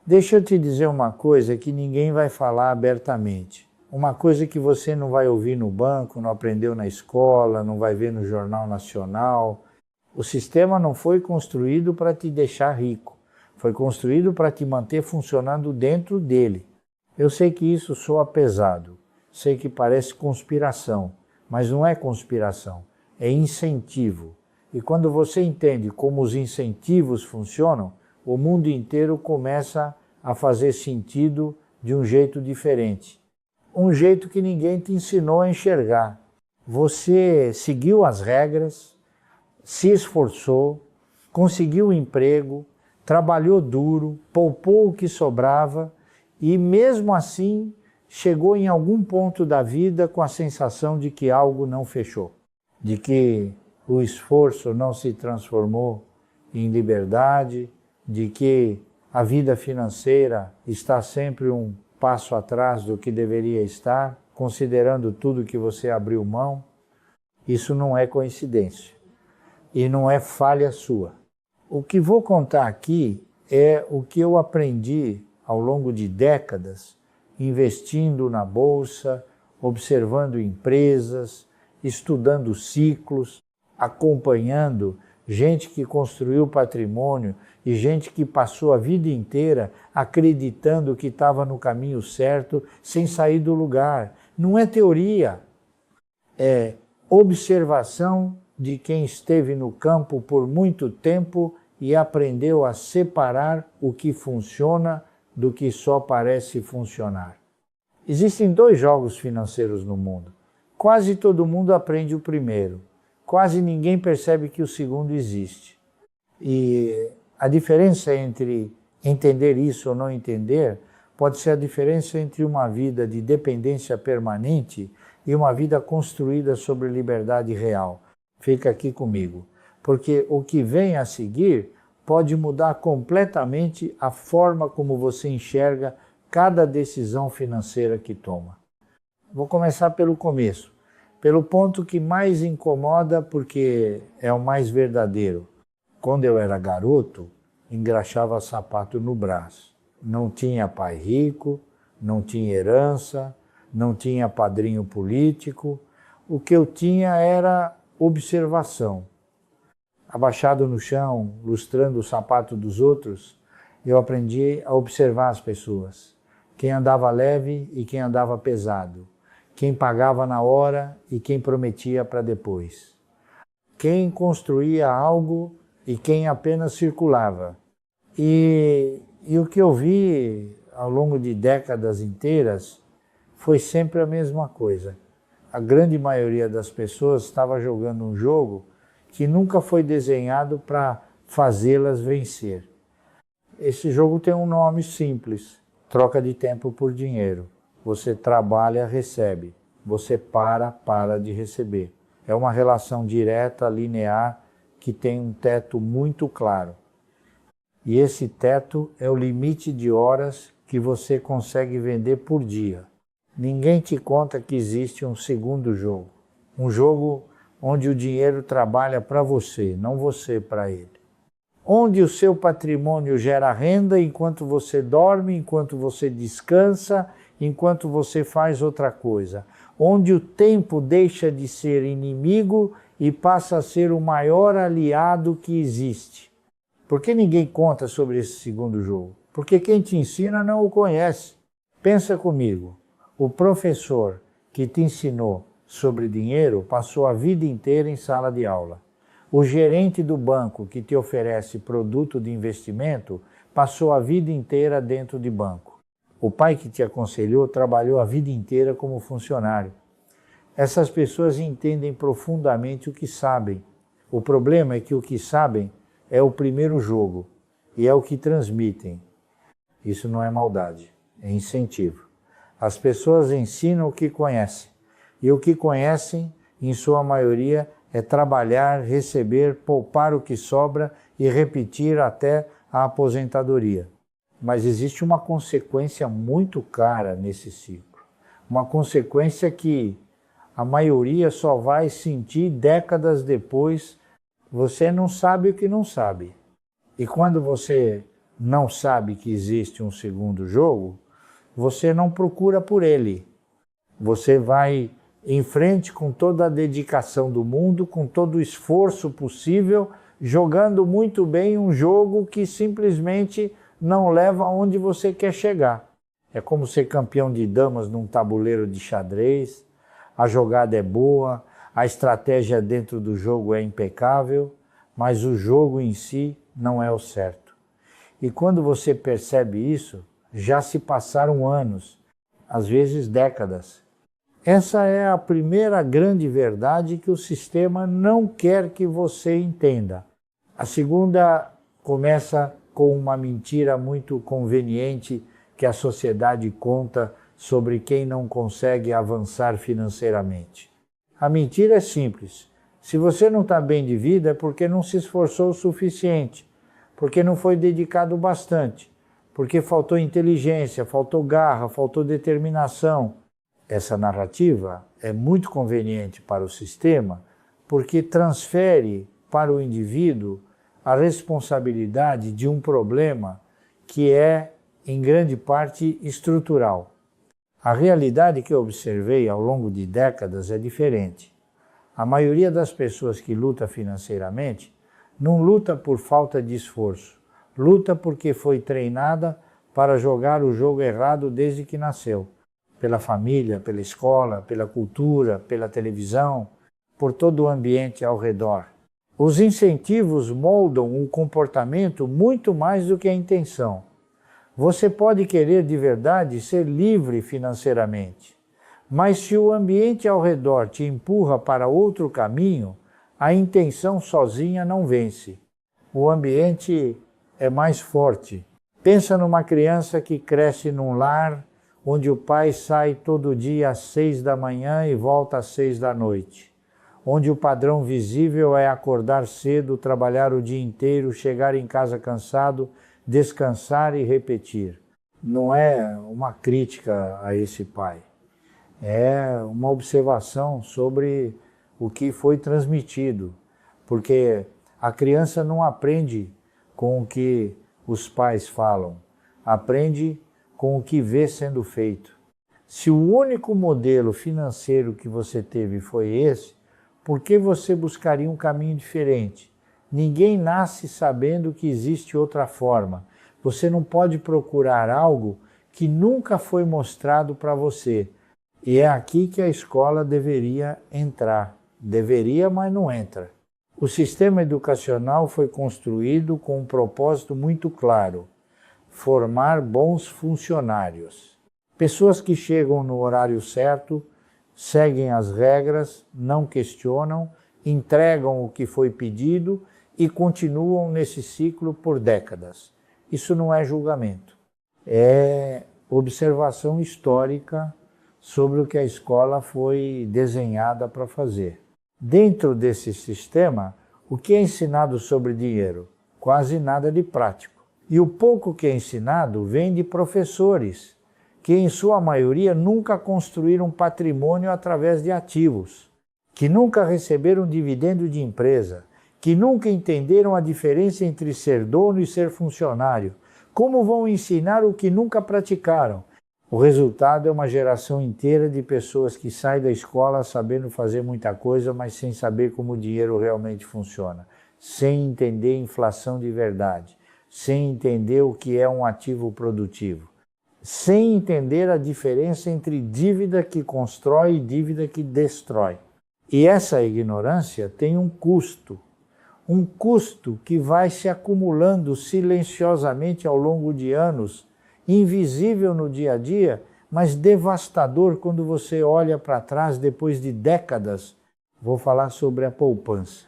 Deixa eu te dizer uma coisa que ninguém vai falar abertamente. Uma coisa que você não vai ouvir no banco, não aprendeu na escola, não vai ver no Jornal Nacional. O sistema não foi construído para te deixar rico. Foi construído para te manter funcionando dentro dele. Eu sei que isso soa pesado. Sei que parece conspiração. Mas não é conspiração. É incentivo. E quando você entende como os incentivos funcionam, o mundo inteiro começa a fazer sentido de um jeito diferente. Um jeito que ninguém te ensinou a enxergar. Você seguiu as regras, se esforçou, conseguiu um emprego, trabalhou duro, poupou o que sobrava e mesmo assim chegou em algum ponto da vida com a sensação de que algo não fechou, de que o esforço não se transformou em liberdade, de que a vida financeira está sempre um passo atrás do que deveria estar, considerando tudo que você abriu mão. Isso não é coincidência e não é falha sua. O que vou contar aqui é o que eu aprendi ao longo de décadas, investindo na bolsa, observando empresas, estudando ciclos, acompanhando gente que construiu patrimônio e gente que passou a vida inteira acreditando que estava no caminho certo sem sair do lugar. Não é teoria, é observação de quem esteve no campo por muito tempo e aprendeu a separar o que funciona do que só parece funcionar. Existem dois jogos financeiros no mundo. Quase todo mundo aprende o primeiro. Quase ninguém percebe que o segundo existe. E a diferença entre entender isso ou não entender pode ser a diferença entre uma vida de dependência permanente e uma vida construída sobre liberdade real. Fica aqui comigo, porque o que vem a seguir pode mudar completamente a forma como você enxerga cada decisão financeira que toma. Vou começar pelo começo, pelo ponto que mais incomoda porque é o mais verdadeiro. Quando eu era garoto, engraxava sapato no braço. Não tinha pai rico, não tinha herança, não tinha padrinho político. O que eu tinha era observação. Abaixado no chão, lustrando o sapato dos outros, eu aprendi a observar as pessoas. Quem andava leve e quem andava pesado. Quem pagava na hora e quem prometia para depois. Quem construía algo e quem apenas circulava. E o que eu vi ao longo de décadas inteiras foi sempre a mesma coisa. A grande maioria das pessoas estava jogando um jogo que nunca foi desenhado para fazê-las vencer. Esse jogo tem um nome simples, troca de tempo por dinheiro. Você trabalha, recebe. Você para de receber. É uma relação direta, linear, que tem um teto muito claro. E esse teto é o limite de horas que você consegue vender por dia. Ninguém te conta que existe um segundo jogo. Um jogo onde o dinheiro trabalha para você, não você para ele. Onde o seu patrimônio gera renda enquanto você dorme, enquanto você descansa, enquanto você faz outra coisa. Onde o tempo deixa de ser inimigo e passa a ser o maior aliado que existe. Por que ninguém conta sobre esse segundo jogo? Porque quem te ensina não o conhece. Pensa comigo, o professor que te ensinou sobre dinheiro passou a vida inteira em sala de aula. O gerente do banco que te oferece produto de investimento passou a vida inteira dentro de banco. O pai que te aconselhou trabalhou a vida inteira como funcionário. Essas pessoas entendem profundamente o que sabem. O problema é que o que sabem é o primeiro jogo e é o que transmitem. Isso não é maldade, é incentivo. As pessoas ensinam o que conhecem. E o que conhecem, em sua maioria, é trabalhar, receber, poupar o que sobra e repetir até a aposentadoria. Mas existe uma consequência muito cara nesse ciclo. Uma consequência que a maioria só vai sentir décadas depois. Você não sabe o que não sabe. E quando você não sabe que existe um segundo jogo, você não procura por ele. Você vai em frente com toda a dedicação do mundo, com todo o esforço possível, jogando muito bem um jogo que simplesmente não leva aonde você quer chegar. É como ser campeão de damas num tabuleiro de xadrez, a jogada é boa, a estratégia dentro do jogo é impecável, mas o jogo em si não é o certo. E quando você percebe isso, já se passaram anos, às vezes décadas. Essa é a primeira grande verdade que o sistema não quer que você entenda. A segunda começa com uma mentira muito conveniente que a sociedade conta sobre quem não consegue avançar financeiramente. A mentira é simples. Se você não está bem de vida é porque não se esforçou o suficiente, porque não foi dedicado bastante, porque faltou inteligência, faltou garra, faltou determinação. Essa narrativa é muito conveniente para o sistema porque transfere para o indivíduo a responsabilidade de um problema que é, em grande parte, estrutural. A realidade que eu observei ao longo de décadas é diferente. A maioria das pessoas que luta financeiramente não luta por falta de esforço, luta porque foi treinada para jogar o jogo errado desde que nasceu. Pela família, pela escola, pela cultura, pela televisão, por todo o ambiente ao redor. Os incentivos moldam o comportamento muito mais do que a intenção. Você pode querer de verdade ser livre financeiramente, mas se o ambiente ao redor te empurra para outro caminho, a intenção sozinha não vence. O ambiente é mais forte. Pensa numa criança que cresce num lar onde o pai sai todo dia às 6 da manhã e volta às 6 da noite, onde o padrão visível é acordar cedo, trabalhar o dia inteiro, chegar em casa cansado, descansar e repetir. Não é uma crítica a esse pai, é uma observação sobre o que foi transmitido, porque a criança não aprende com o que os pais falam, aprende com o que vê sendo feito. Se o único modelo financeiro que você teve foi esse, por que você buscaria um caminho diferente? Ninguém nasce sabendo que existe outra forma. Você não pode procurar algo que nunca foi mostrado para você. E é aqui que a escola deveria entrar. Deveria, mas não entra. O sistema educacional foi construído com um propósito muito claro: formar bons funcionários. Pessoas que chegam no horário certo, seguem as regras, não questionam, entregam o que foi pedido e continuam nesse ciclo por décadas. Isso não é julgamento, é observação histórica sobre o que a escola foi desenhada para fazer. Dentro desse sistema, o que é ensinado sobre dinheiro? Quase nada de prático. E o pouco que é ensinado vem de professores, que em sua maioria nunca construíram patrimônio através de ativos, que nunca receberam dividendo de empresa, que nunca entenderam a diferença entre ser dono e ser funcionário. Como vão ensinar o que nunca praticaram? O resultado é uma geração inteira de pessoas que saem da escola sabendo fazer muita coisa, mas sem saber como o dinheiro realmente funciona, sem entender inflação de verdade, sem entender o que é um ativo produtivo, sem entender a diferença entre dívida que constrói e dívida que destrói. E essa ignorância tem um custo que vai se acumulando silenciosamente ao longo de anos, invisível no dia a dia, mas devastador quando você olha para trás depois de décadas. Vou falar sobre a poupança,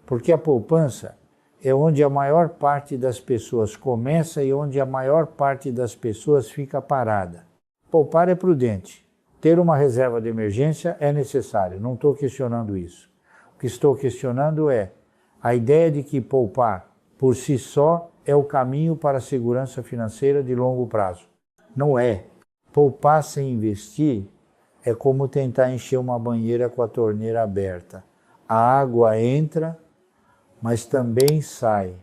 porque a poupança é onde a maior parte das pessoas começa e onde a maior parte das pessoas fica parada. Poupar é prudente. Ter uma reserva de emergência é necessário, não estou questionando isso. O que estou questionando é a ideia de que poupar por si só é o caminho para a segurança financeira de longo prazo. Não é. Poupar sem investir é como tentar encher uma banheira com a torneira aberta. A água entra, mas também sai.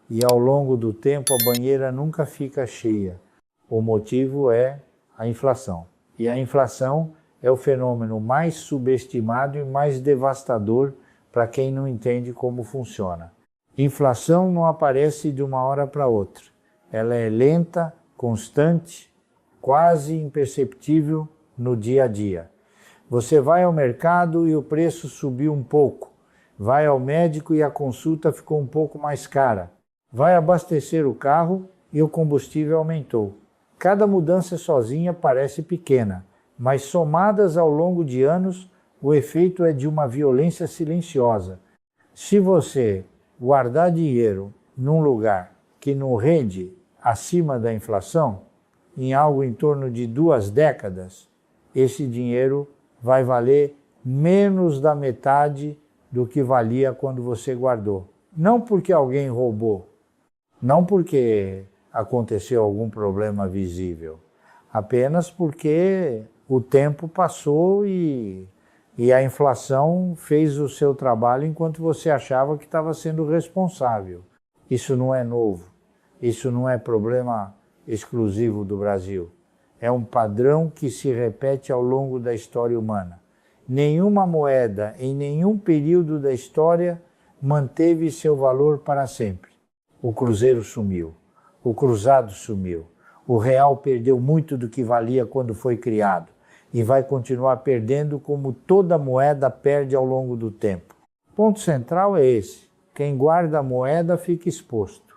e ao longo do tempo a banheira nunca fica cheia. O motivo é a inflação. E a inflação é o fenômeno mais subestimado e mais devastador para quem não entende como funciona. Inflação não aparece de uma hora para outra. Ela é lenta, constante, quase imperceptível no dia a dia. Você vai ao mercado e o preço subiu um pouco. Vai ao médico e a consulta ficou um pouco mais cara. Vai abastecer o carro e o combustível aumentou. Cada mudança sozinha parece pequena, mas somadas ao longo de anos, o efeito é de uma violência silenciosa. Se você guardar dinheiro num lugar que não rende acima da inflação, em algo em torno de 2 décadas, esse dinheiro vai valer menos da metade do que valia quando você guardou. Não porque alguém roubou, não porque aconteceu algum problema visível, apenas porque o tempo passou e a inflação fez o seu trabalho enquanto você achava que estava sendo responsável. Isso não é novo, isso não é problema exclusivo do Brasil. É um padrão que se repete ao longo da história humana. Nenhuma moeda, em nenhum período da história, manteve seu valor para sempre. O cruzeiro sumiu, o cruzado sumiu, o real perdeu muito do que valia quando foi criado e vai continuar perdendo como toda moeda perde ao longo do tempo. O ponto central é esse: quem guarda a moeda fica exposto.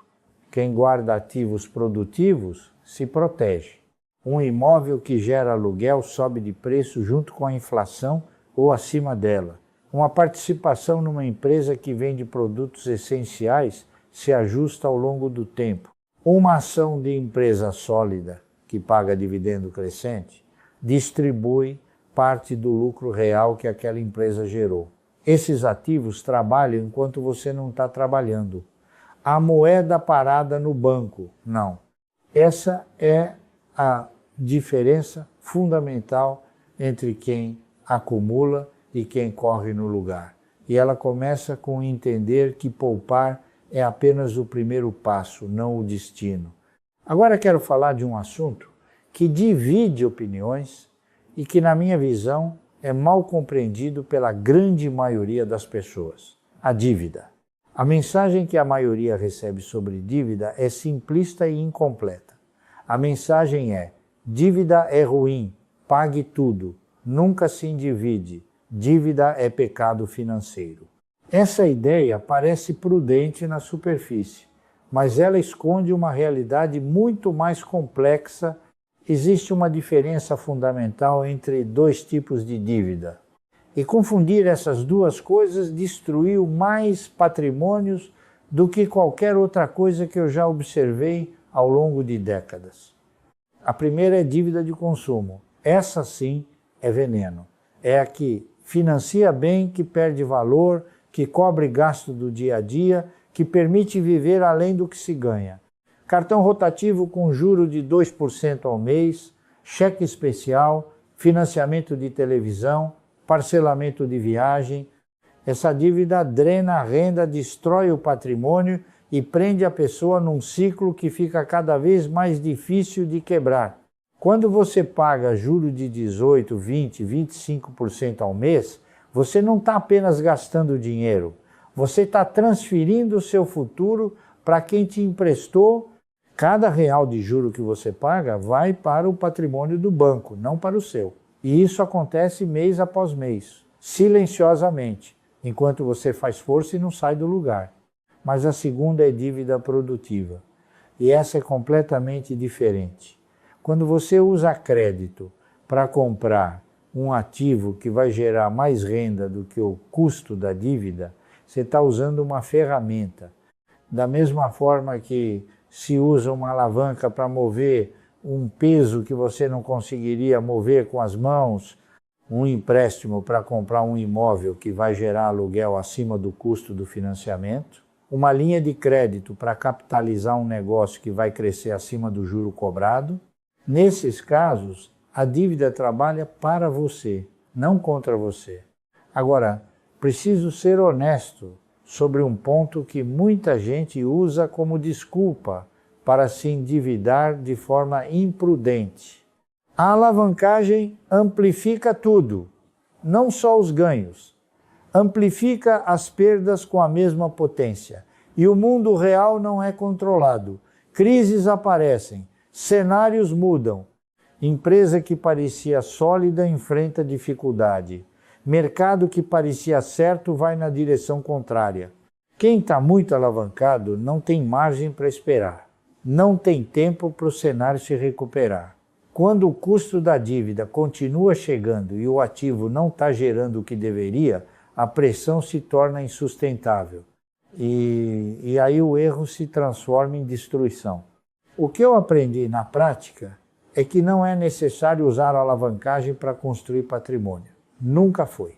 Quem guarda ativos produtivos se protege. Um imóvel que gera aluguel sobe de preço junto com a inflação ou acima dela. Uma participação numa empresa que vende produtos essenciais se ajusta ao longo do tempo. Uma ação de empresa sólida, que paga dividendo crescente, distribui parte do lucro real que aquela empresa gerou. Esses ativos trabalham enquanto você não está trabalhando. A moeda parada no banco, não. Essa é a diferença fundamental entre quem acumula e quem corre no lugar. E ela começa com entender que poupar é apenas o primeiro passo, não o destino. Agora quero falar de um assunto que divide opiniões e que, na minha visão, é mal compreendido pela grande maioria das pessoas: a dívida. A mensagem que a maioria recebe sobre dívida é simplista e incompleta. A mensagem é: dívida é ruim, pague tudo, nunca se endivide, dívida é pecado financeiro. Essa ideia parece prudente na superfície, mas ela esconde uma realidade muito mais complexa. Existe uma diferença fundamental entre 2 tipos de dívida. E confundir essas duas coisas destruiu mais patrimônios do que qualquer outra coisa que eu já observei ao longo de décadas. A primeira é dívida de consumo. Essa sim é veneno. É a que financia bem, que perde valor, que cobre gasto do dia a dia, que permite viver além do que se ganha. Cartão rotativo com juro de 2% ao mês, cheque especial, financiamento de televisão, parcelamento de viagem. Essa dívida drena a renda, destrói o patrimônio e prende a pessoa num ciclo que fica cada vez mais difícil de quebrar. Quando você paga juro de 18%, 20%, 25% ao mês, você não está apenas gastando dinheiro, você está transferindo o seu futuro para quem te emprestou. Cada real de juro que você paga vai para o patrimônio do banco, não para o seu. E isso acontece mês após mês, silenciosamente, enquanto você faz força e não sai do lugar. Mas a segunda é dívida produtiva, e essa é completamente diferente. Quando você usa crédito para comprar um ativo que vai gerar mais renda do que o custo da dívida, você está usando uma ferramenta. Da mesma forma que se usa uma alavanca para mover um peso que você não conseguiria mover com as mãos, um empréstimo para comprar um imóvel que vai gerar aluguel acima do custo do financiamento, uma linha de crédito para capitalizar um negócio que vai crescer acima do juro cobrado. Nesses casos, a dívida trabalha para você, não contra você. Agora, preciso ser honesto sobre um ponto que muita gente usa como desculpa para se endividar de forma imprudente. A alavancagem amplifica tudo, não só os ganhos. Amplifica as perdas com a mesma potência. E o mundo real não é controlado. Crises aparecem, cenários mudam. Empresa que parecia sólida enfrenta dificuldade. Mercado que parecia certo vai na direção contrária. Quem está muito alavancado não tem margem para esperar. Não tem tempo para o cenário se recuperar. Quando o custo da dívida continua chegando e o ativo não está gerando o que deveria, a pressão se torna insustentável. E aí o erro se transforma em destruição. O que eu aprendi na prática é que não é necessário usar a alavancagem para construir patrimônio. Nunca foi.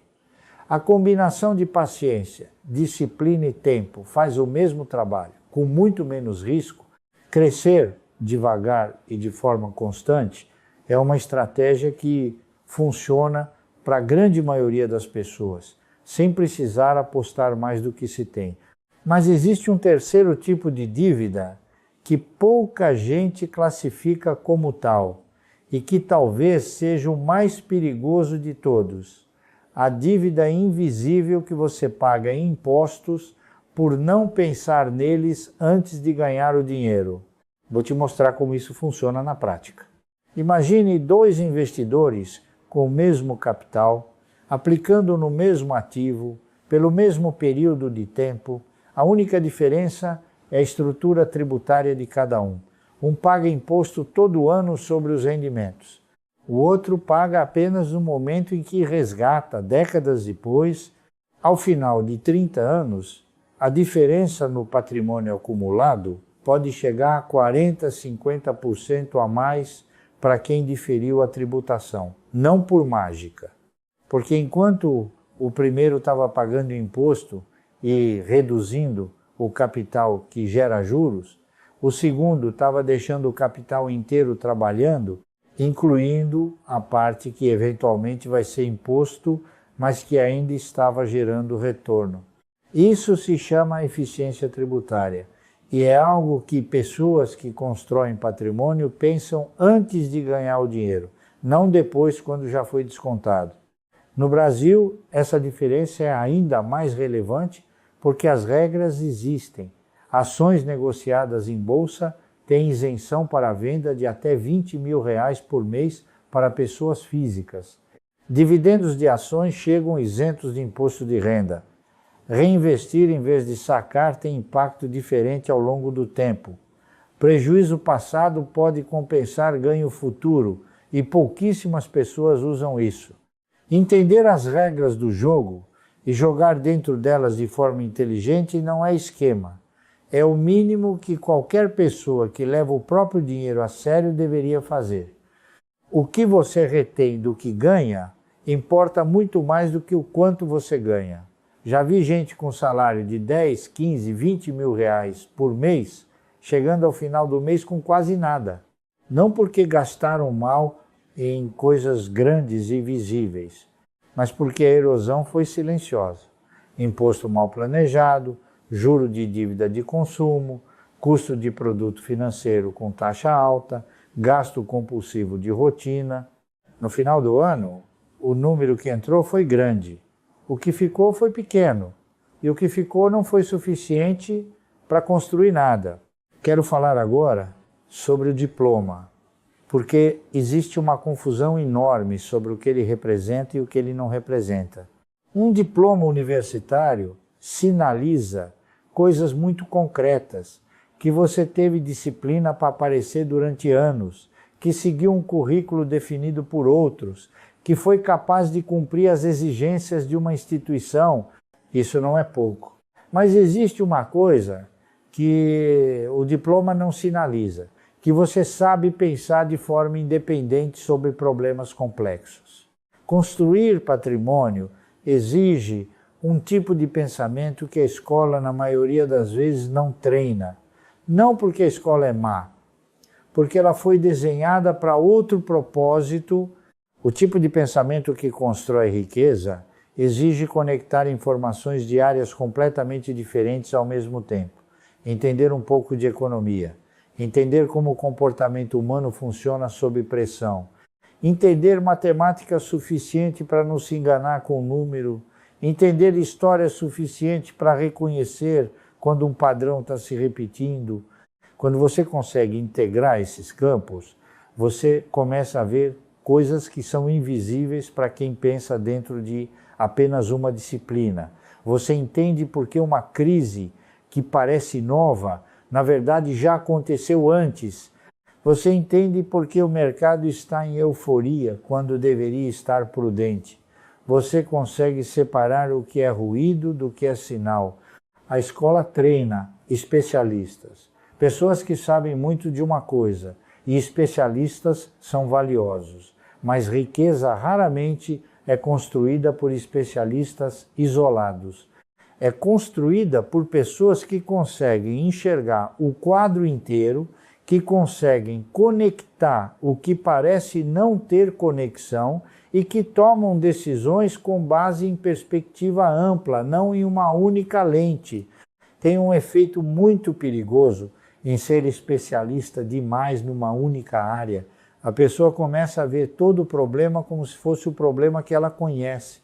A combinação de paciência, disciplina e tempo faz o mesmo trabalho, com muito menos risco. Crescer devagar e de forma constante é uma estratégia que funciona para a grande maioria das pessoas, sem precisar apostar mais do que se tem. Mas existe um terceiro tipo de dívida que pouca gente classifica como tal e que talvez seja o mais perigoso de todos. A dívida invisível que você paga em impostos por não pensar neles antes de ganhar o dinheiro. Vou te mostrar como isso funciona na prática. Imagine dois investidores com o mesmo capital, aplicando no mesmo ativo, pelo mesmo período de tempo. A única diferença é a estrutura tributária de cada um. Um paga imposto todo ano sobre os rendimentos. O outro paga apenas no momento em que resgata, décadas depois. Ao final de 30 anos, a diferença no patrimônio acumulado pode chegar a 40%, 50% a mais para quem diferiu a tributação. Não por mágica. Porque enquanto o primeiro estava pagando imposto e reduzindo o capital que gera juros, o segundo estava deixando o capital inteiro trabalhando, incluindo a parte que eventualmente vai ser imposto, mas que ainda estava gerando retorno. Isso se chama eficiência tributária e é algo que pessoas que constroem patrimônio pensam antes de ganhar o dinheiro, não depois quando já foi descontado. No Brasil, essa diferença é ainda mais relevante porque as regras existem. Ações negociadas em bolsa têm isenção para a venda de até R$20 mil por mês para pessoas físicas. Dividendos de ações chegam isentos de imposto de renda. Reinvestir em vez de sacar tem impacto diferente ao longo do tempo. Prejuízo passado pode compensar ganho futuro e pouquíssimas pessoas usam isso. Entender as regras do jogo e jogar dentro delas de forma inteligente não é esquema. É o mínimo que qualquer pessoa que leva o próprio dinheiro a sério deveria fazer. O que você retém do que ganha importa muito mais do que o quanto você ganha. Já vi gente com salário de 10, 15, 20 mil reais por mês, chegando ao final do mês com quase nada. Não porque gastaram mal em coisas grandes e visíveis, mas porque a erosão foi silenciosa. Imposto mal planejado, juro de dívida de consumo, custo de produto financeiro com taxa alta, gasto compulsivo de rotina. No final do ano, o número que entrou foi grande. O que ficou foi pequeno. E o que ficou não foi suficiente para construir nada. Quero falar agora sobre o diploma, porque existe uma confusão enorme sobre o que ele representa e o que ele não representa. Um diploma universitário sinaliza coisas muito concretas, que você teve disciplina para aparecer durante anos, que seguiu um currículo definido por outros, que foi capaz de cumprir as exigências de uma instituição. Isso não é pouco. Mas existe uma coisa que o diploma não sinaliza, que você sabe pensar de forma independente sobre problemas complexos. Construir patrimônio exige um tipo de pensamento que a escola, na maioria das vezes, não treina. Não porque a escola é má, porque ela foi desenhada para outro propósito. O tipo de pensamento que constrói riqueza, exige conectar informações de áreas completamente diferentes ao mesmo tempo, entender um pouco de economia, entender como o comportamento humano funciona sob pressão, entender matemática suficiente para não se enganar com o número, entender história suficiente para reconhecer quando um padrão está se repetindo. Quando você consegue integrar esses campos, você começa a ver coisas que são invisíveis para quem pensa dentro de apenas uma disciplina. Você entende por que uma crise que parece nova, na verdade já aconteceu antes. Você entende por que o mercado está em euforia quando deveria estar prudente. Você consegue separar o que é ruído do que é sinal. A escola treina especialistas, pessoas que sabem muito de uma coisa, e especialistas são valiosos, mas riqueza raramente é construída por especialistas isolados. É construída por pessoas que conseguem enxergar o quadro inteiro, que conseguem conectar o que parece não ter conexão e que tomam decisões com base em perspectiva ampla, não em uma única lente. Tem um efeito muito perigoso em ser especialista demais numa única área. A pessoa começa a ver todo o problema como se fosse o problema que ela conhece.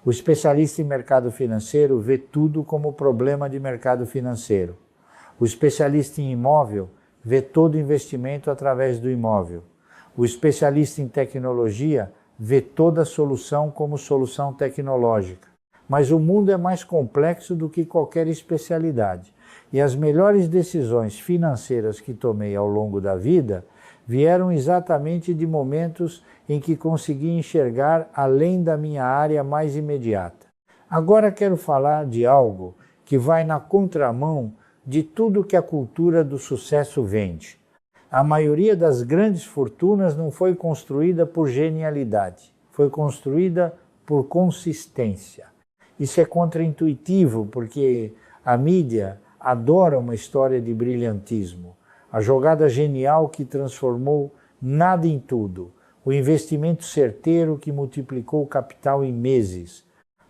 O especialista em mercado financeiro vê tudo como problema de mercado financeiro. O especialista em imóvel vê todo investimento através do imóvel. O especialista em tecnologia vê toda solução como solução tecnológica. Mas o mundo é mais complexo do que qualquer especialidade. E as melhores decisões financeiras que tomei ao longo da vida vieram exatamente de momentos em que consegui enxergar além da minha área mais imediata. Agora quero falar de algo que vai na contramão de tudo que a cultura do sucesso vende. A maioria das grandes fortunas não foi construída por genialidade, foi construída por consistência. Isso é contraintuitivo, porque a mídia adora uma história de brilhantismo, a jogada genial que transformou nada em tudo, o investimento certeiro que multiplicou o capital em meses,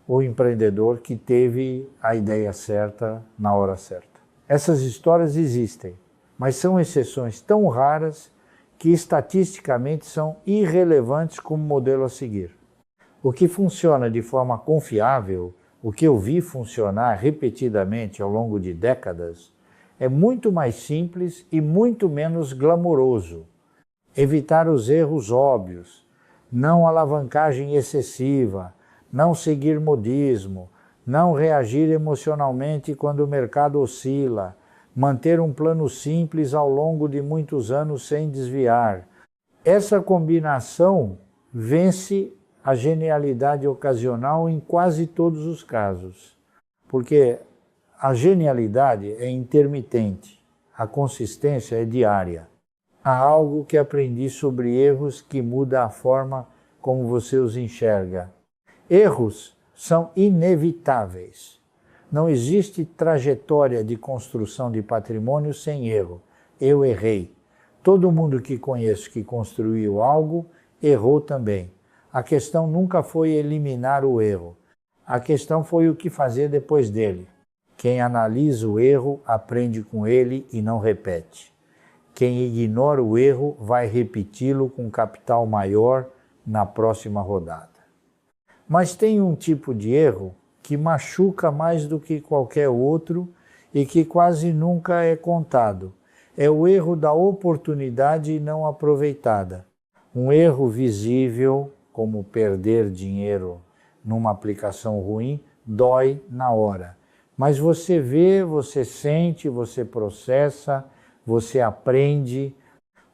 o empreendedor que teve a ideia certa na hora certa. Essas histórias existem, mas são exceções tão raras que estatisticamente são irrelevantes como modelo a seguir. O que funciona de forma confiável, o que eu vi funcionar repetidamente ao longo de décadas, é muito mais simples e muito menos glamouroso. Evitar os erros óbvios, não alavancagem excessiva, não seguir modismo, não reagir emocionalmente quando o mercado oscila, manter um plano simples ao longo de muitos anos sem desviar. Essa combinação vence a genialidade ocasional em quase todos os casos, porque a genialidade é intermitente, a consistência é diária. Há algo que aprendi sobre erros que muda a forma como você os enxerga. Erros são inevitáveis. Não existe trajetória de construção de patrimônio sem erro. Eu errei. Todo mundo que conheço que construiu algo, errou também. A questão nunca foi eliminar o erro. A questão foi o que fazer depois dele. Quem analisa o erro, aprende com ele e não repete. Quem ignora o erro, vai repeti-lo com capital maior na próxima rodada. Mas tem um tipo de erro que machuca mais do que qualquer outro e que quase nunca é contado. É o erro da oportunidade não aproveitada. Um erro visível, como perder dinheiro numa aplicação ruim, dói na hora. Mas você vê, você sente, você processa, você aprende.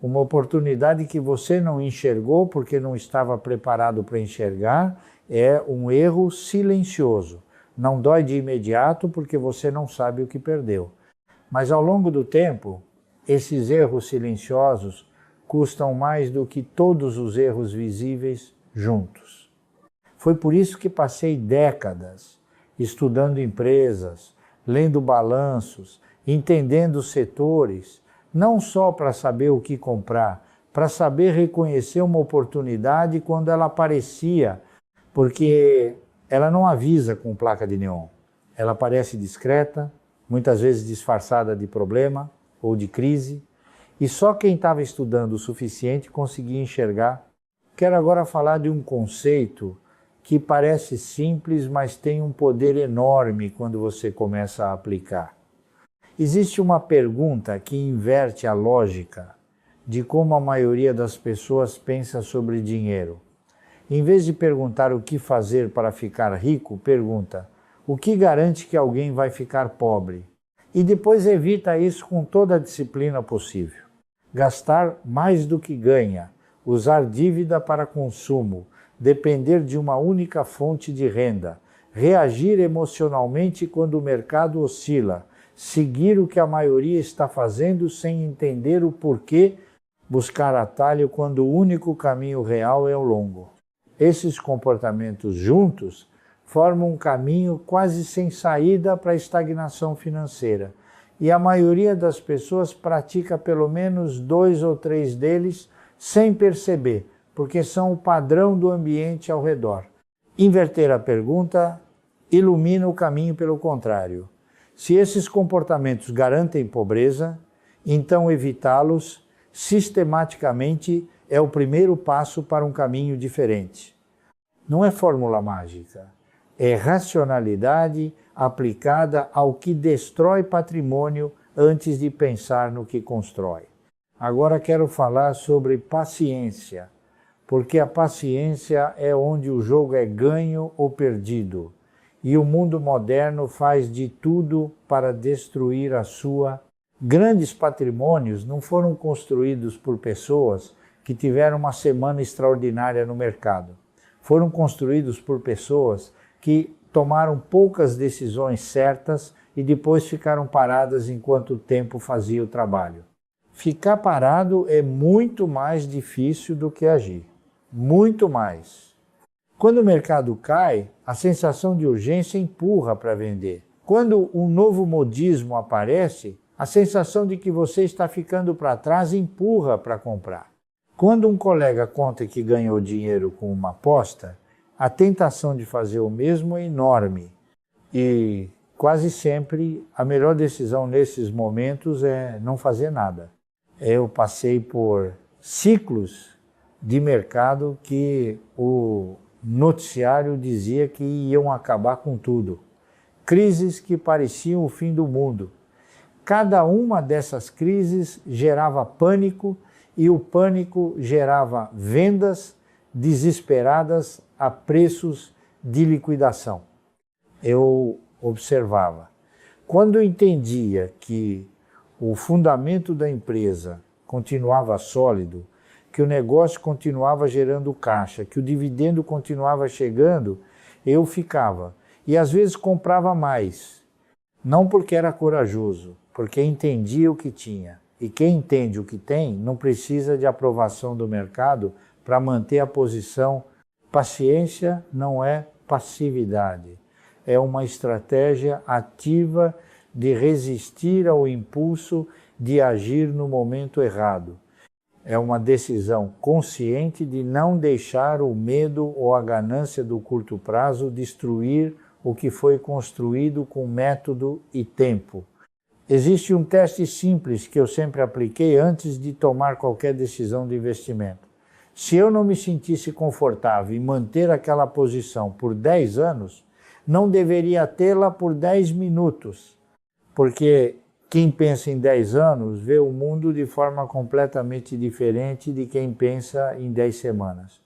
Uma oportunidade que você não enxergou porque não estava preparado para enxergar é um erro silencioso. Não dói de imediato porque você não sabe o que perdeu. Mas ao longo do tempo, esses erros silenciosos custam mais do que todos os erros visíveis juntos. Foi por isso que passei décadas estudando empresas, lendo balanços, entendendo setores, não só para saber o que comprar, para saber reconhecer uma oportunidade quando ela aparecia, porque ela não avisa com placa de neon. Ela parece discreta, muitas vezes disfarçada de problema ou de crise, e só quem estava estudando o suficiente conseguia enxergar. Quero agora falar de um conceito que parece simples, mas tem um poder enorme quando você começa a aplicar. Existe uma pergunta que inverte a lógica de como a maioria das pessoas pensa sobre dinheiro. Em vez de perguntar o que fazer para ficar rico, pergunta: o que garante que alguém vai ficar pobre? E depois evita isso com toda a disciplina possível. Gastar mais do que ganha, usar dívida para consumo, depender de uma única fonte de renda, reagir emocionalmente quando o mercado oscila, seguir o que a maioria está fazendo sem entender o porquê, buscar atalho quando o único caminho real é o longo. Esses comportamentos juntos formam um caminho quase sem saída para a estagnação financeira. E a maioria das pessoas pratica pelo menos 2 ou 3 deles sem perceber, porque são o padrão do ambiente ao redor. Inverter a pergunta ilumina o caminho pelo contrário. Se esses comportamentos garantem pobreza, então evitá-los sistematicamente é o primeiro passo para um caminho diferente. Não é fórmula mágica, é racionalidade aplicada ao que destrói patrimônio antes de pensar no que constrói. Agora quero falar sobre paciência, porque a paciência é onde o jogo é ganho ou perdido, e o mundo moderno faz de tudo para destruir a sua. Grandes patrimônios não foram construídos por pessoas que tiveram uma semana extraordinária no mercado. Foram construídos por pessoas que tomaram poucas decisões certas e depois ficaram paradas enquanto o tempo fazia o trabalho. Ficar parado é muito mais difícil do que agir. Muito mais. Quando o mercado cai, a sensação de urgência empurra para vender. Quando um novo modismo aparece, a sensação de que você está ficando para trás empurra para comprar. Quando um colega conta que ganhou dinheiro com uma aposta, a tentação de fazer o mesmo é enorme. E quase sempre a melhor decisão nesses momentos é não fazer nada. Eu passei por ciclos de mercado que o noticiário dizia que iam acabar com tudo. Crises que pareciam o fim do mundo. Cada uma dessas crises gerava pânico e o pânico gerava vendas desesperadas a preços de liquidação. Eu observava. Quando eu entendia que o fundamento da empresa continuava sólido, que o negócio continuava gerando caixa, que o dividendo continuava chegando, eu ficava. E às vezes comprava mais. Não porque era corajoso, porque entendia o que tinha. E quem entende o que tem não precisa de aprovação do mercado para manter a posição. Paciência não é passividade. É uma estratégia ativa de resistir ao impulso de agir no momento errado. É uma decisão consciente de não deixar o medo ou a ganância do curto prazo destruir o que foi construído com método e tempo. Existe um teste simples que eu sempre apliquei antes de tomar qualquer decisão de investimento. Se eu não me sentisse confortável em manter aquela posição por 10 anos, não deveria tê-la por 10 minutos, porque quem pensa em 10 anos vê o mundo de forma completamente diferente de quem pensa em 10 semanas.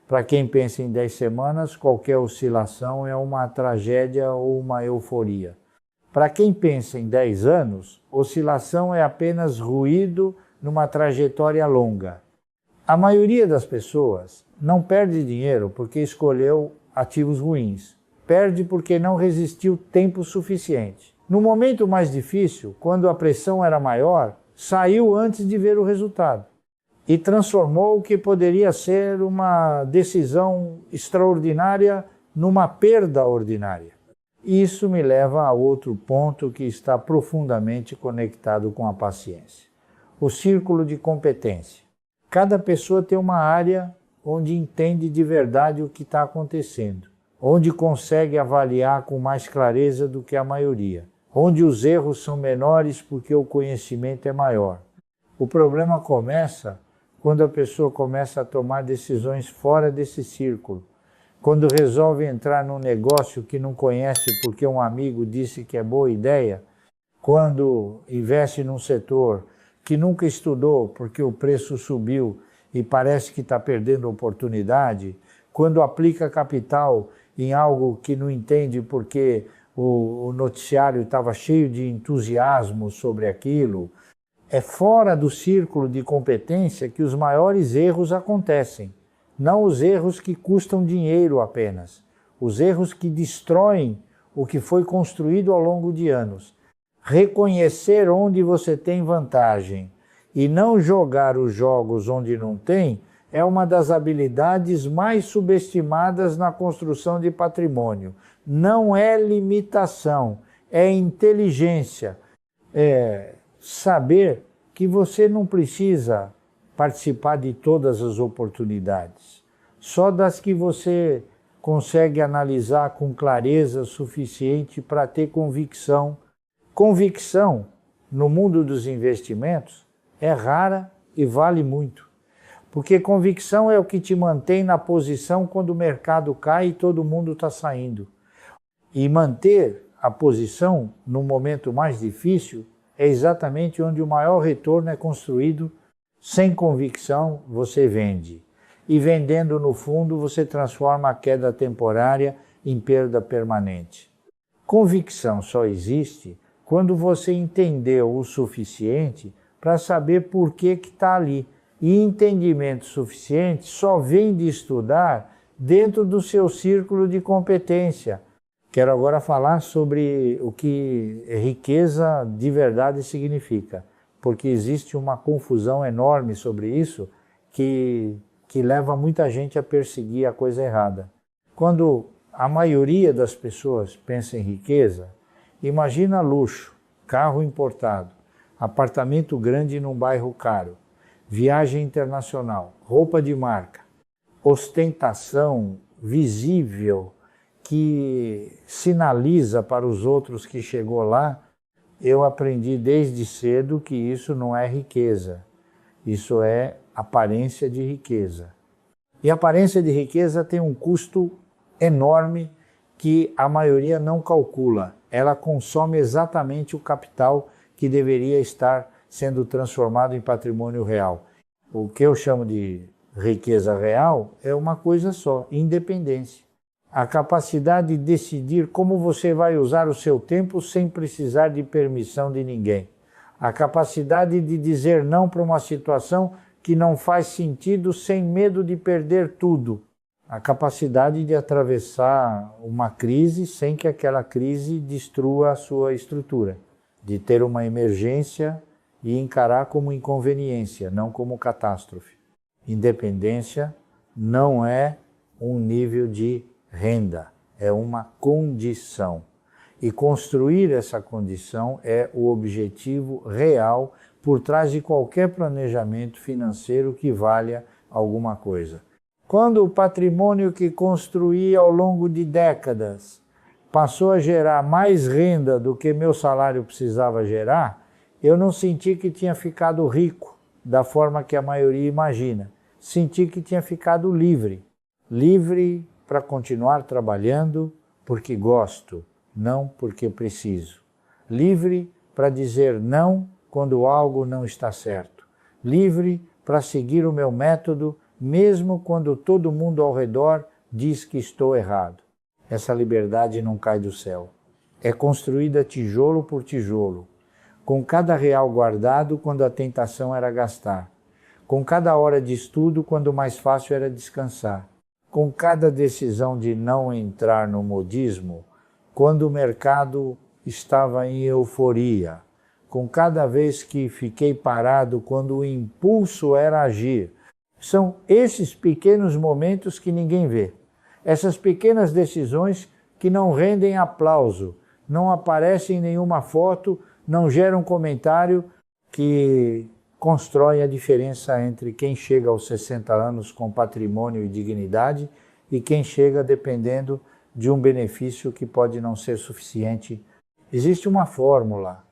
Para quem pensa em 10 semanas, qualquer oscilação é uma tragédia ou uma euforia. Para quem pensa em 10 anos, oscilação é apenas ruído numa trajetória longa. A maioria das pessoas não perde dinheiro porque escolheu ativos ruins. Perde porque não resistiu tempo suficiente. No momento mais difícil, quando a pressão era maior, saiu antes de ver o resultado e transformou o que poderia ser uma decisão extraordinária numa perda ordinária. Isso me leva a outro ponto que está profundamente conectado com a paciência. O círculo de competência. Cada pessoa tem uma área onde entende de verdade o que está acontecendo. onde consegue avaliar com mais clareza do que a maioria, onde os erros são menores porque o conhecimento é maior. O problema começa quando a pessoa começa a tomar decisões fora desse círculo, quando resolve entrar num negócio que não conhece porque um amigo disse que é boa ideia, quando investe num setor que nunca estudou porque o preço subiu e parece que está perdendo oportunidade, quando aplica capital em algo que não entende porque o noticiário estava cheio de entusiasmo sobre aquilo. É fora do círculo de competência que os maiores erros acontecem. Não os erros que custam dinheiro apenas, os erros que destroem o que foi construído ao longo de anos. Reconhecer onde você tem vantagem e não jogar os jogos onde não tem é uma das habilidades mais subestimadas na construção de patrimônio. Não é limitação, é inteligência. É saber que você não precisa participar de todas as oportunidades, só das que você consegue analisar com clareza suficiente para ter convicção. Convicção, no mundo dos investimentos, é rara e vale muito, porque convicção é o que te mantém na posição quando o mercado cai e todo mundo está saindo. E manter a posição no momento mais difícil é exatamente onde o maior retorno é construído. Sem convicção, você vende. E vendendo no fundo, você transforma a queda temporária em perda permanente. Convicção só existe quando você entendeu o suficiente para saber por que está ali. E entendimento suficiente só vem de estudar dentro do seu círculo de competência. Quero agora falar sobre o que riqueza de verdade significa, porque existe uma confusão enorme sobre isso que leva muita gente a perseguir a coisa errada. Quando a maioria das pessoas pensa em riqueza, imagina luxo, carro importado, apartamento grande num bairro caro, viagem internacional, roupa de marca, ostentação visível, que sinaliza para os outros que chegou lá. Eu aprendi desde cedo que isso não é riqueza, isso é aparência de riqueza. E a aparência de riqueza tem um custo enorme que a maioria não calcula. Ela consome exatamente o capital que deveria estar sendo transformado em patrimônio real. O que eu chamo de riqueza real é uma coisa só: independência. A capacidade de decidir como você vai usar o seu tempo sem precisar de permissão de ninguém. A capacidade de dizer não para uma situação que não faz sentido sem medo de perder tudo. A capacidade de atravessar uma crise sem que aquela crise destrua a sua estrutura. De ter uma emergência e encarar como inconveniência, não como catástrofe. Independência não é um nível de renda, é uma condição. E construir essa condição é o objetivo real por trás de qualquer planejamento financeiro que valha alguma coisa. Quando o patrimônio que construí ao longo de décadas passou a gerar mais renda do que meu salário precisava gerar, eu não senti que tinha ficado rico da forma que a maioria imagina. Senti que tinha ficado livre. Livre para continuar trabalhando porque gosto, não porque preciso. Livre para dizer não quando algo não está certo. Livre para seguir o meu método, mesmo quando todo mundo ao redor diz que estou errado. Essa liberdade não cai do céu. É construída tijolo por tijolo, com cada real guardado quando a tentação era gastar, com cada hora de estudo quando mais fácil era descansar, com cada decisão de não entrar no modismo quando o mercado estava em euforia, com cada vez que fiquei parado quando o impulso era agir. São esses pequenos momentos que ninguém vê, essas pequenas decisões que não rendem aplauso, não aparecem em nenhuma foto, não geram comentário, que constrói a diferença entre quem chega aos 60 anos com patrimônio e dignidade e quem chega dependendo de um benefício que pode não ser suficiente. Existe uma fórmula,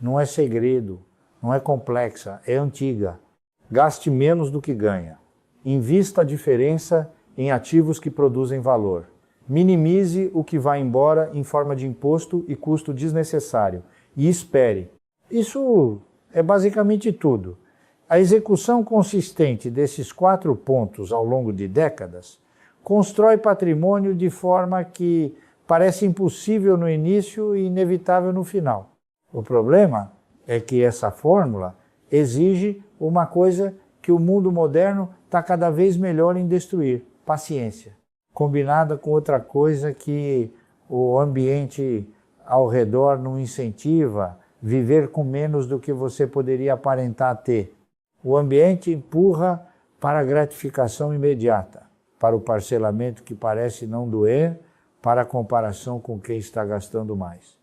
não é segredo, não é complexa, é antiga. Gaste menos do que ganha. Invista a diferença em ativos que produzem valor. Minimize o que vai embora em forma de imposto e custo desnecessário. E espere. Isso é basicamente tudo. A execução consistente desses 4 pontos ao longo de décadas constrói patrimônio de forma que parece impossível no início e inevitável no final. O problema é que essa fórmula exige uma coisa que o mundo moderno está cada vez melhor em destruir: paciência, combinada com outra coisa que o ambiente ao redor não incentiva: viver com menos do que você poderia aparentar ter. O ambiente empurra para a gratificação imediata, para o parcelamento que parece não doer, para a comparação com quem está gastando mais.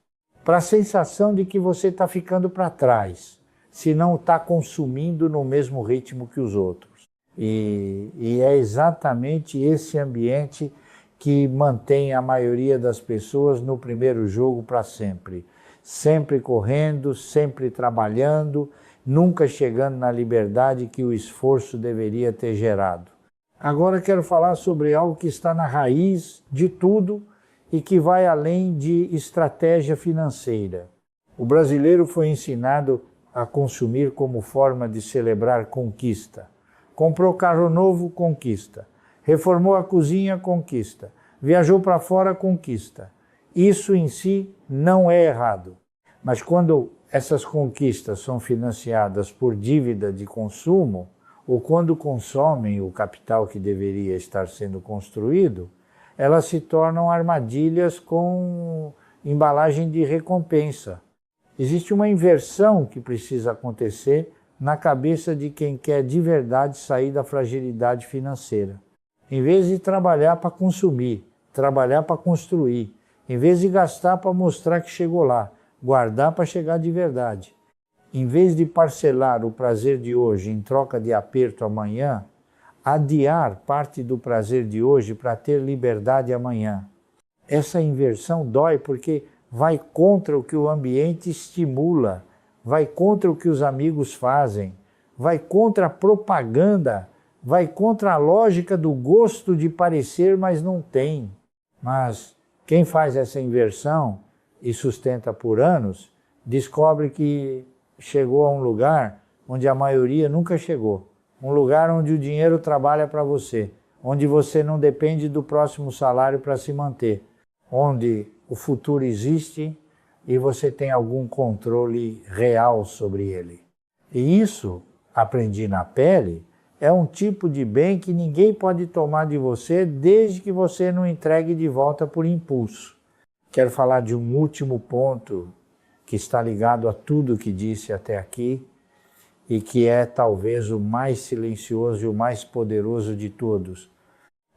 Para a sensação de que você está ficando para trás, se não está consumindo no mesmo ritmo que os outros. E é exatamente esse ambiente que mantém a maioria das pessoas no primeiro jogo para sempre. Sempre correndo, sempre trabalhando, nunca chegando na liberdade que o esforço deveria ter gerado. Agora quero falar sobre algo que está na raiz de tudo e que vai além de estratégia financeira. O brasileiro foi ensinado a consumir como forma de celebrar conquista. Comprou carro novo, conquista. Reformou a cozinha, conquista. Viajou para fora, conquista. Isso em si não é errado. Mas quando essas conquistas são financiadas por dívida de consumo, ou quando consomem o capital que deveria estar sendo construído, elas se tornam armadilhas com embalagem de recompensa. Existe uma inversão que precisa acontecer na cabeça de quem quer de verdade sair da fragilidade financeira. Em vez de trabalhar para consumir, trabalhar para construir, em vez de gastar para mostrar que chegou lá, guardar para chegar de verdade. Em vez de parcelar o prazer de hoje em troca de aperto amanhã, adiar parte do prazer de hoje para ter liberdade amanhã. Essa inversão dói porque vai contra o que o ambiente estimula, vai contra o que os amigos fazem, vai contra a propaganda, vai contra a lógica do gosto de parecer, mas não tem. Mas quem faz essa inversão e sustenta por anos, descobre que chegou a um lugar onde a maioria nunca chegou. Um lugar onde o dinheiro trabalha para você, onde você não depende do próximo salário para se manter, onde o futuro existe e você tem algum controle real sobre ele. E isso, aprendi na pele, é um tipo de bem que ninguém pode tomar de você desde que você não entregue de volta por impulso. Quero falar de um último ponto que está ligado a tudo que disse até aqui e que é talvez o mais silencioso e o mais poderoso de todos.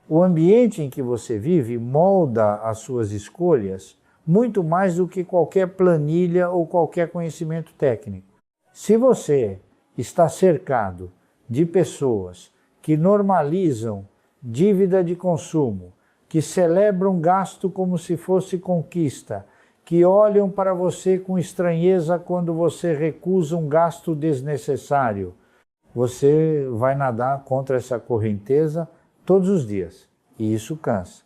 O ambiente em que você vive molda as suas escolhas muito mais do que qualquer planilha ou qualquer conhecimento técnico. Se você está cercado de pessoas que normalizam dívida de consumo, que celebram gasto como se fosse conquista, que olham para você com estranheza quando você recusa um gasto desnecessário, você vai nadar contra essa correnteza todos os dias. E isso cansa.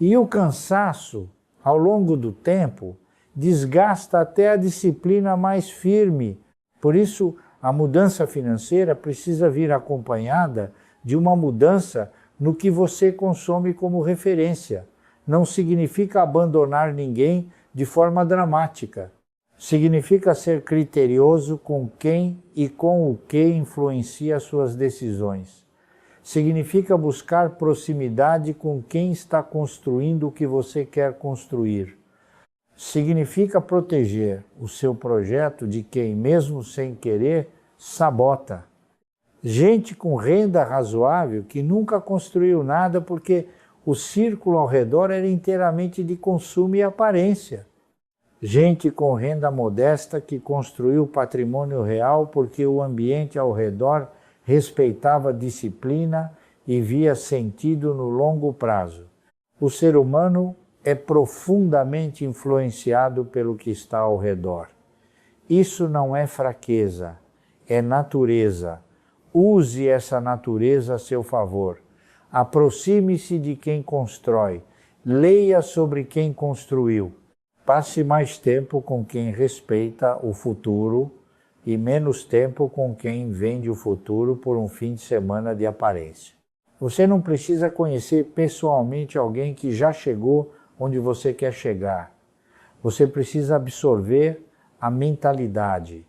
E o cansaço, ao longo do tempo, desgasta até a disciplina mais firme. Por isso, a mudança financeira precisa vir acompanhada de uma mudança no que você consome como referência. Não significa abandonar ninguém de forma dramática. Significa ser criterioso com quem e com o que influencia suas decisões. Significa buscar proximidade com quem está construindo o que você quer construir. Significa proteger o seu projeto de quem, mesmo sem querer, sabota. Gente com renda razoável que nunca construiu nada porque o círculo ao redor era inteiramente de consumo e aparência. Gente com renda modesta que construiu patrimônio real porque o ambiente ao redor respeitava disciplina e via sentido no longo prazo. O ser humano é profundamente influenciado pelo que está ao redor. Isso não é fraqueza, é natureza. Use essa natureza a seu favor. Aproxime-se de quem constrói. Leia sobre quem construiu. Passe mais tempo com quem respeita o futuro e menos tempo com quem vende o futuro por um fim de semana de aparência. Você não precisa conhecer pessoalmente alguém que já chegou onde você quer chegar. Você precisa absorver a mentalidade.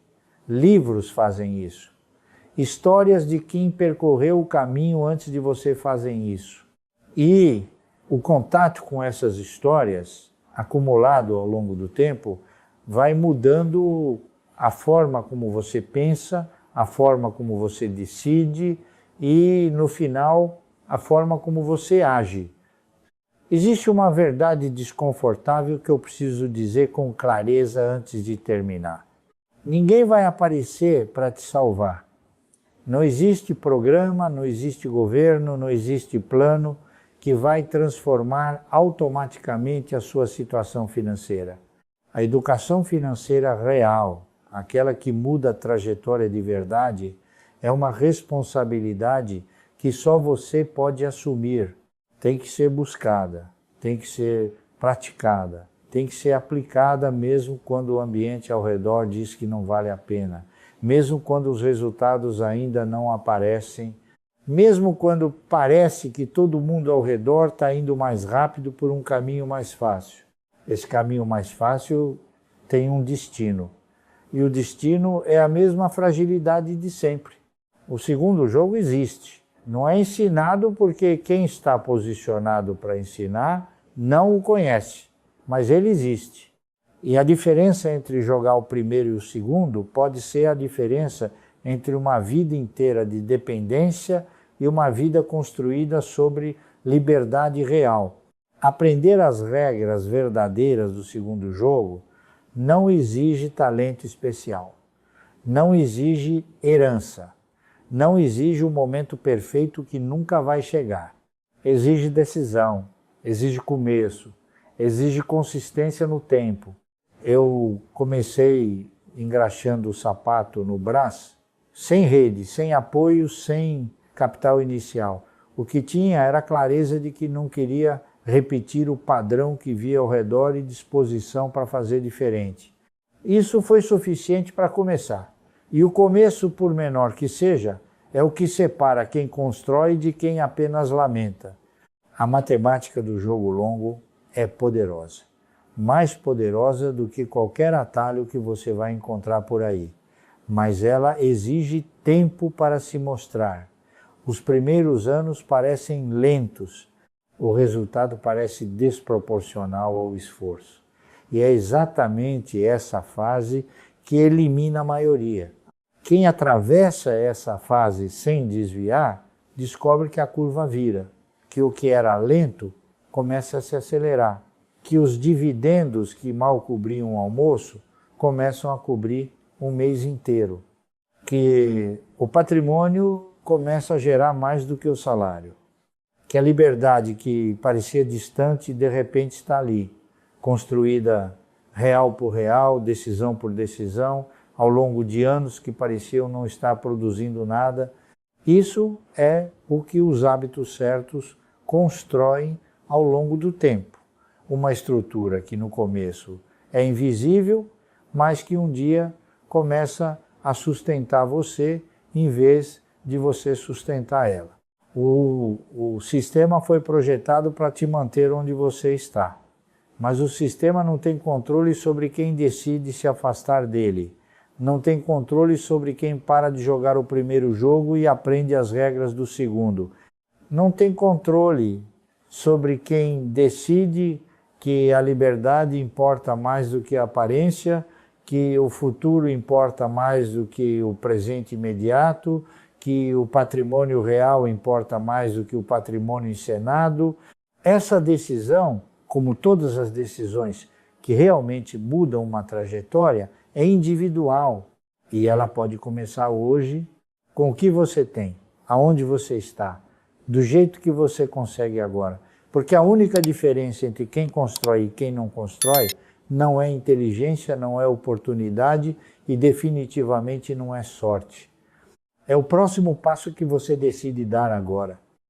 Livros fazem isso. Histórias de quem percorreu o caminho antes de você fazem isso. E o contato com essas histórias, acumulado ao longo do tempo, vai mudando a forma como você pensa, a forma como você decide e, no final, a forma como você age. Existe uma verdade desconfortável que eu preciso dizer com clareza antes de terminar. Ninguém vai aparecer para te salvar. Não existe programa, não existe governo, não existe plano que vai transformar automaticamente a sua situação financeira. A educação financeira real, aquela que muda a trajetória de verdade, é uma responsabilidade que só você pode assumir. Tem que ser buscada, tem que ser praticada, tem que ser aplicada mesmo quando o ambiente ao redor diz que não vale a pena, mesmo quando os resultados ainda não aparecem, mesmo quando parece que todo mundo ao redor está indo mais rápido por um caminho mais fácil. Esse caminho mais fácil tem um destino, e o destino é a mesma fragilidade de sempre. O segundo jogo existe. Não é ensinado porque quem está posicionado para ensinar não o conhece, mas ele existe. E a diferença entre jogar o primeiro e o segundo pode ser a diferença entre uma vida inteira de dependência e uma vida construída sobre liberdade real. Aprender as regras verdadeiras do segundo jogo não exige talento especial, não exige herança. Não exige um momento perfeito que nunca vai chegar. Exige decisão, exige começo, exige consistência no tempo. Eu comecei engraxando o sapato no Brás, sem rede, sem apoio, sem capital inicial. O que tinha era a clareza de que não queria repetir o padrão que via ao redor e disposição para fazer diferente. Isso foi suficiente para começar. E o começo, por menor que seja, é o que separa quem constrói de quem apenas lamenta. A matemática do jogo longo é poderosa. Mais poderosa do que qualquer atalho que você vai encontrar por aí. Mas ela exige tempo para se mostrar. Os primeiros anos parecem lentos. O resultado parece desproporcional ao esforço. E é exatamente essa fase que elimina a maioria. Quem atravessa essa fase sem desviar, descobre que a curva vira, que o que era lento começa a se acelerar, que os dividendos que mal cobriam o almoço começam a cobrir um mês inteiro, que o patrimônio começa a gerar mais do que o salário, que a liberdade que parecia distante de repente está ali, construída real por real, decisão por decisão, ao longo de anos que pareciam não estar produzindo nada. Isso é o que os hábitos certos constroem ao longo do tempo. Uma estrutura que no começo é invisível, mas que um dia começa a sustentar você em vez de você sustentar ela. O sistema foi projetado para te manter onde você está, mas o sistema não tem controle sobre quem decide se afastar dele. Não tem controle sobre quem para de jogar o primeiro jogo e aprende as regras do segundo. Não tem controle sobre quem decide que a liberdade importa mais do que a aparência, que o futuro importa mais do que o presente imediato, que o patrimônio real importa mais do que o patrimônio encenado. Essa decisão, como todas as decisões que realmente mudam uma trajetória, é individual e ela pode começar hoje com o que você tem, aonde você está, do jeito que você consegue agora. Porque a única diferença entre quem constrói e quem não constrói não é inteligência, não é oportunidade e definitivamente não é sorte. É o próximo passo que você decide dar agora.